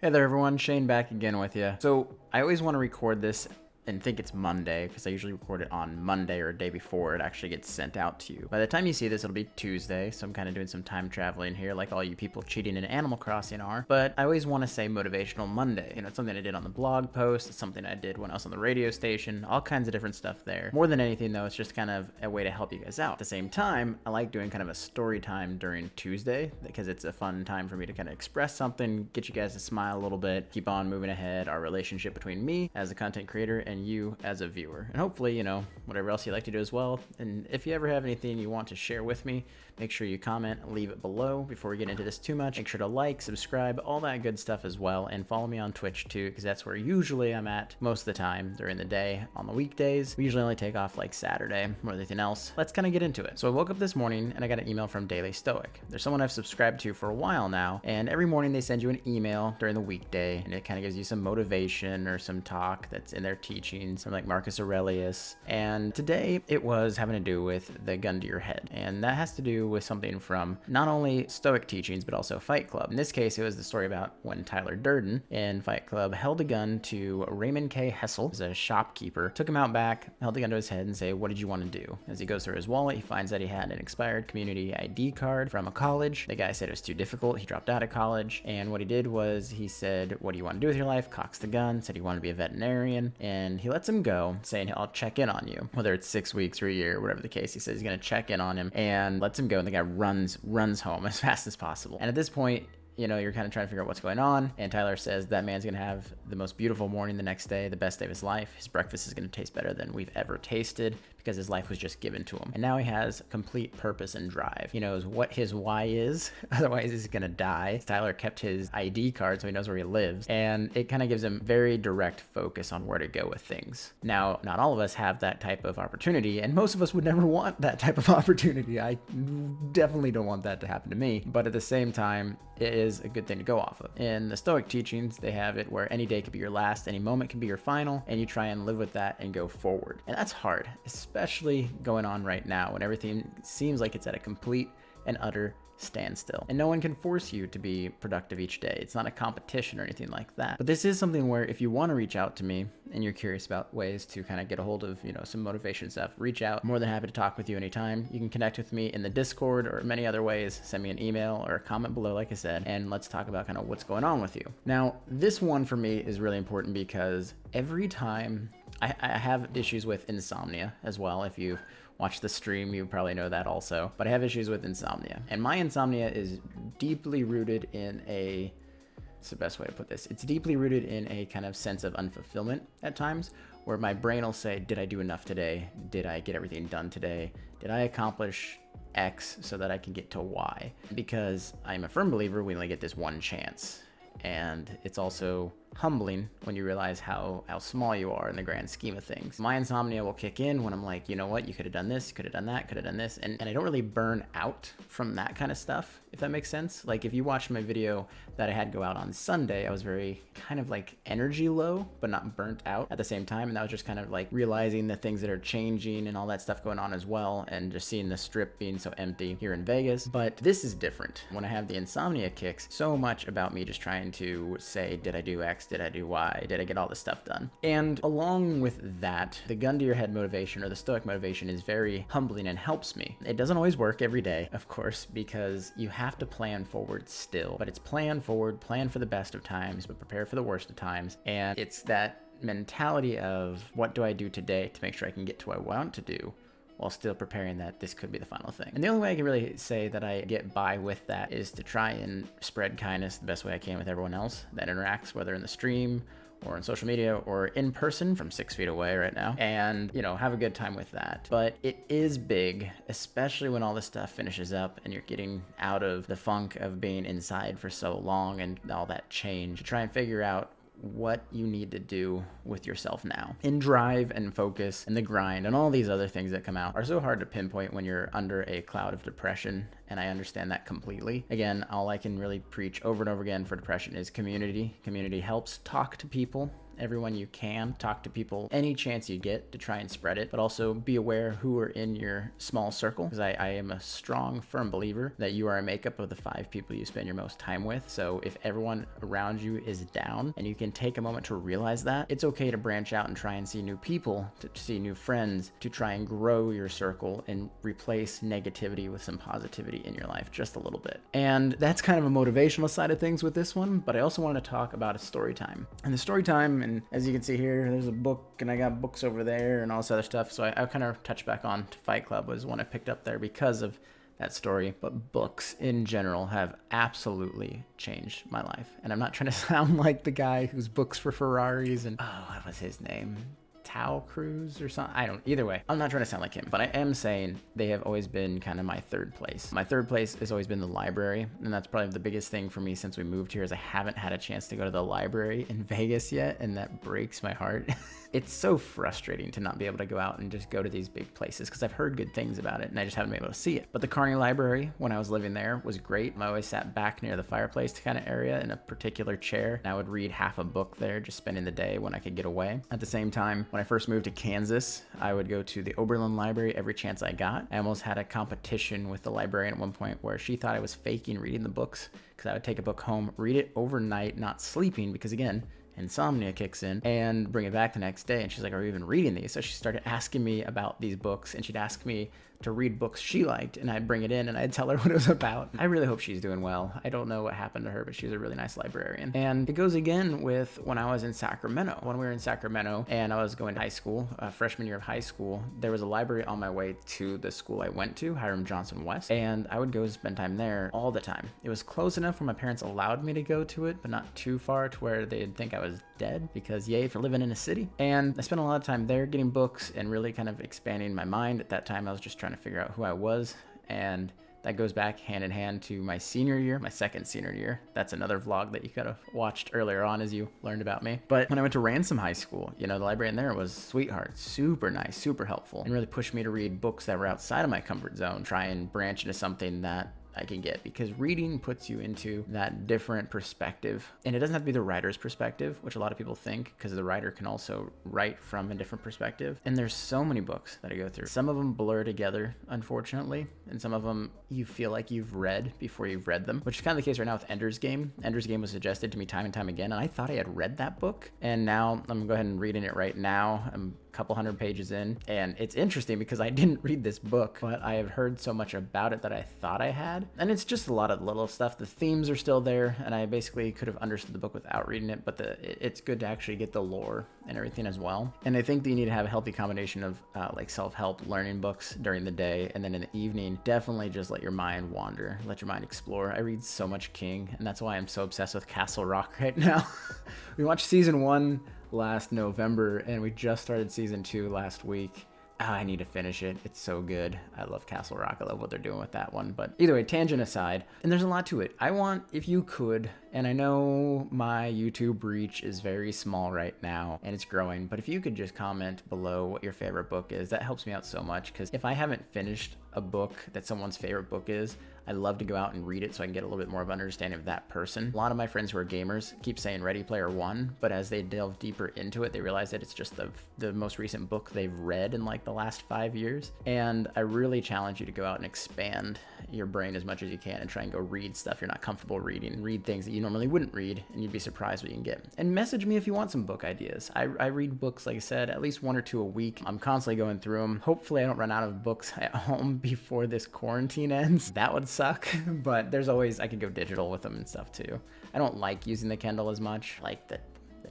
Hey there everyone, Shane back again with you. So I always want to record this and think it's Monday because I usually record it on Monday or a day before it actually gets sent out to you. By the time you see this, it'll be Tuesday, so I'm kind of doing some time traveling here like all you people cheating in Animal Crossing are. But I always want to say Motivational Monday. You know, it's something I did on the blog post, it's something I did when I was on the radio station, all kinds of different stuff there. More than anything though, it's just kind of a way to help you guys out. At the same time, I like doing kind of a story time during Tuesday because it's a fun time for me to kind of express something, get you guys to smile a little bit, keep on moving ahead, our relationship between me as a content creator and you as a viewer. And hopefully, you know, whatever else you like to do as well. And if you ever have anything you want to share with me, make sure you comment, leave it below before we get into this too much. Make sure to like, subscribe, all that good stuff as well. And follow me on Twitch too, because that's where usually I'm at most of the time during the day. On the weekdays, we usually only take off like Saturday more than anything else. Let's kind of get into it. So I woke up this morning and I got an email from Daily Stoic. There's someone I've subscribed to for a while now, and every morning they send you an email during the weekday, and it kind of gives you some motivation or some talk that's in their teachings from like Marcus Aurelius. And today it was having to do with the gun to your head, and that has to do with something from not only Stoic teachings but also Fight Club. In this case, it was the story about when Tyler Durden in Fight Club held a gun to Raymond K. Hessel, who's a shopkeeper, took him out back, held the gun to his head and say, "What did you want to do?" As he goes through his wallet, he finds that he had an expired community ID card from a college. The guy said it was too difficult. He dropped out of college, and what he did was he said, "What do you want to do with your life?" Cocks the gun, said he wanted to be a veterinarian, and he lets him go, saying, "I'll check in on you," whether it's 6 weeks or a year, whatever the case. He says he's going to check in on him and lets him go, and the guy runs home as fast as possible. And at this point, you know, you're kind of trying to figure out what's going on. And Tyler says that man's going to have the most beautiful morning the next day, the best day of his life. His breakfast is going to taste better than we've ever tasted because his life was just given to him. And now he has complete purpose and drive. He knows what his why is. Otherwise, he's going to die. Tyler kept his ID card so he knows where he lives. And it kind of gives him very direct focus on where to go with things. Now, not all of us have that type of opportunity, and most of us would never want that type of opportunity. I definitely don't want that to happen to me. But at the same time, it is a good thing to go off of. In the Stoic teachings, they have it where any day could be your last, any moment can be your final, and you try and live with that and go forward. And that's hard, especially going on right now when everything seems like it's at a complete and utter standstill. And no one can force you to be productive each day. It's not a competition or anything like that. But this is something where if you want to reach out to me and you're curious about ways to kind of get a hold of, you know, some motivation stuff, reach out. I'm more than happy to talk with you anytime. You can connect with me in the Discord or many other ways. Send me an email or a comment below, like I said, and let's talk about kind of what's going on with you. Now, this one for me is really important because every time I have issues with insomnia as well. If you watch the stream, you probably know that also. But I have issues with insomnia. And my insomnia is deeply rooted in it's the best way to put this. It's deeply rooted in a kind of sense of unfulfillment at times, where my brain will say, did I do enough today? Did I get everything done today? Did I accomplish X so that I can get to Y? Because I'm a firm believer we only get this one chance. And it's also humbling when you realize how small you are in the grand scheme of things. My insomnia will kick in when I'm like, you know what, you could have done this, could have done that, could have done this. And I don't really burn out from that kind of stuff, if that makes sense. Like if you watched my video that I had go out on Sunday, I was very kind of like energy low, but not burnt out at the same time. And that was just kind of like realizing the things that are changing and all that stuff going on as well. And just seeing the strip being so empty here in Vegas. But this is different. When I have the insomnia kicks, so much about me just trying to say, did I do X? Did I do Y? Did I get all this stuff done? And along with that, the gun to your head motivation or the Stoic motivation is very humbling and helps me. It doesn't always work every day, of course, because you have to plan forward still, but it's plan forward, plan for the best of times, but prepare for the worst of times. And it's that mentality of what do I do today to make sure I can get to what I want to do, while still preparing that this could be the final thing. And the only way I can really say that I get by with that is to try and spread kindness the best way I can with everyone else that interacts, whether in the stream or on social media or in person from 6 feet away right now, and, you know, have a good time with that. But it is big, especially when all this stuff finishes up and you're getting out of the funk of being inside for so long and all that change, to try and figure out what you need to do with yourself now. And drive and focus and the grind and all these other things that come out are so hard to pinpoint when you're under a cloud of depression, and I understand that completely. Again, all I can really preach over and over again for depression is community. Community helps. Talk to people. everyone you can. Talk to people any chance you get to try and spread it, but also be aware who are in your small circle, because I am a strong, firm believer that you are a makeup of the 5 people you spend your most time with. So if everyone around you is down and you can take a moment to realize that, it's okay to branch out and try and see new people, to see new friends, to try and grow your circle and replace negativity with some positivity in your life just a little bit. And that's kind of a motivational side of things with this one, but I also want to talk about a story time. And the story time, and as you can see here, there's a book and I got books over there and all this other stuff. So I kind of touched back on to Fight Club was one I picked up there because of that story. But books in general have absolutely changed my life. And I'm not trying to sound like the guy whose books for Ferraris and, oh, what was his name? Tao Cruz or something. I don't, either way, I'm not trying to sound like him, but I am saying they have always been kind of my third place. My third place has always been the library. And that's probably the biggest thing for me since we moved here is I haven't had a chance to go to the library in Vegas yet. And that breaks my heart. It's so frustrating to not be able to go out and just go to these big places because I've heard good things about it and I just haven't been able to see it. But the Kearney Library, when I was living there, was great. I always sat back near the fireplace kind of area in a particular chair, and I would read half a book there, just spending the day when I could get away. At the same time, when I first moved to Kansas, I would go to the Oberlin Library every chance I got. I almost had a competition with the librarian at one point where she thought I was faking reading the books because I would take a book home, read it overnight, not sleeping because, again, insomnia kicks in, and bring it back the next day. And she's like, are you even reading these? So she started asking me about these books, and she'd ask me to read books she liked, and I'd bring it in and I'd tell her what it was about. I really hope she's doing well. I don't know what happened to her, but she's a really nice librarian. And it goes again with when I was in Sacramento. When we were in Sacramento and I was going to high school, freshman year of high school, there was a library on my way to the school I went to, Hiram Johnson West, and I would go spend time there all the time. It was close enough where my parents allowed me to go to it, but not too far to where they'd think I was dead, because yay for living in a city. And I spent a lot of time there getting books and really kind of expanding my mind. At that time, I was just trying to figure out who I was, and that goes back hand in hand to my senior year, my second senior year. That's another vlog that you could have watched earlier on as you learned about me. But when I went to Ransom High School, you know, the librarian there was sweetheart, super nice, super helpful, and really pushed me to read books that were outside of my comfort zone, try and branch into something that I can get, because reading puts you into that different perspective. And it doesn't have to be the writer's perspective, which a lot of people think, because the writer can also write from a different perspective. And there's so many books that I go through. Some of them blur together, unfortunately, and some of them you feel like you've read before you've read them, which is kind of the case right now with Ender's Game. Ender's Game was suggested to me time and time again, and I thought I had read that book, and now I'm gonna go ahead and reading it right now. I'm couple hundred pages in, and it's interesting because I didn't read this book, but I have heard so much about it that I thought I had, and it's just a lot of little stuff. The themes are still there, and I basically could have understood the book without reading it, but it's good to actually get the lore and everything as well. And I think that you need to have a healthy combination of like self-help learning books during the day, and then in the evening, definitely just let your mind wander, let your mind explore. I read so much King, and that's why I'm so obsessed with Castle Rock right now. We watched season 1 last November, and we just started season 2 last week. I need to finish it. It's so good. I love Castle Rock. I love what they're doing with that one. But either way, tangent aside, and there's a lot to it. I want, if you could, and I know my YouTube reach is very small right now and it's growing, but if you could just comment below what your favorite book is, that helps me out so much, because if I haven't finished a book that someone's favorite book is, I love to go out and read it so I can get a little bit more of an understanding of that person. A lot of my friends who are gamers keep saying Ready Player One, but as they delve deeper into it, they realize that it's just the most recent book they've read in like the last 5 years. And I really challenge you to go out and expand your brain as much as you can and try and go read stuff you're not comfortable reading. Read things that you normally wouldn't read, and you'd be surprised what you can get. And message me if you want some book ideas. I read books, like I said, at least 1 or 2 a week. I'm constantly going through them. Hopefully I don't run out of books at home before this quarantine ends. That would suck, but there's always, I could go digital with them and stuff too. I don't like using the Kindle as much, like the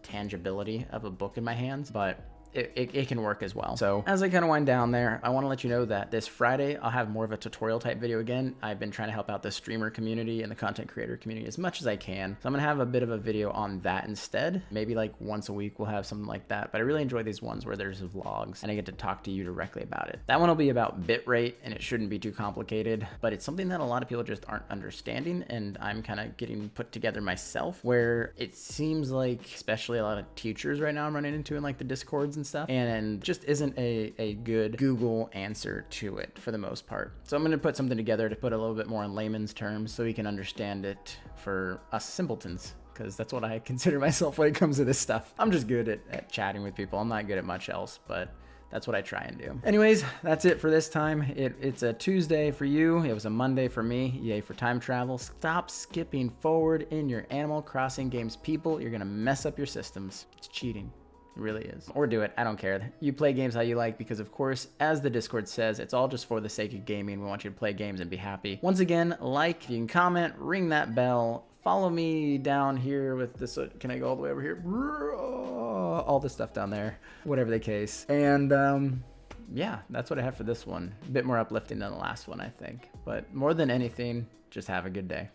tangibility of a book in my hands, but it can work as well. So as I kind of wind down there, I want to let you know that this Friday, I'll have more of a tutorial type video again. I've been trying to help out the streamer community and the content creator community as much as I can. So I'm gonna have a bit of a video on that instead. Maybe like once a week we'll have something like that. But I really enjoy these ones where there's vlogs and I get to talk to you directly about it. That one will be about bitrate, and it shouldn't be too complicated, but it's something that a lot of people just aren't understanding, and I'm kind of getting put together myself, where it seems like, especially a lot of teachers right now I'm running into in like the Discords and stuff, and just isn't a good Google answer to it for the most part. So I'm going to put something together to put a little bit more in layman's terms so we can understand it for us simpletons because that's what I consider myself when it comes to this stuff. I'm just good at chatting with people. I'm not good at much else, but that's what I try and do. Anyways, that's it for this time. It's a Tuesday for you. It was a Monday for me. Yay for time travel. Stop skipping forward in your Animal Crossing games, people. You're gonna mess up your systems. It's cheating. It really is. Or do it. I don't care. You play games how you like because, of course, as the Discord says, it's all just for the sake of gaming. We want you to play games and be happy. Once again, like, you can comment, ring that bell. Follow me down here with this. Can I go all the way over here? All this stuff down there. Whatever the case. And yeah, that's what I have for this one. A bit more uplifting than the last one, I think. But more than anything, just have a good day.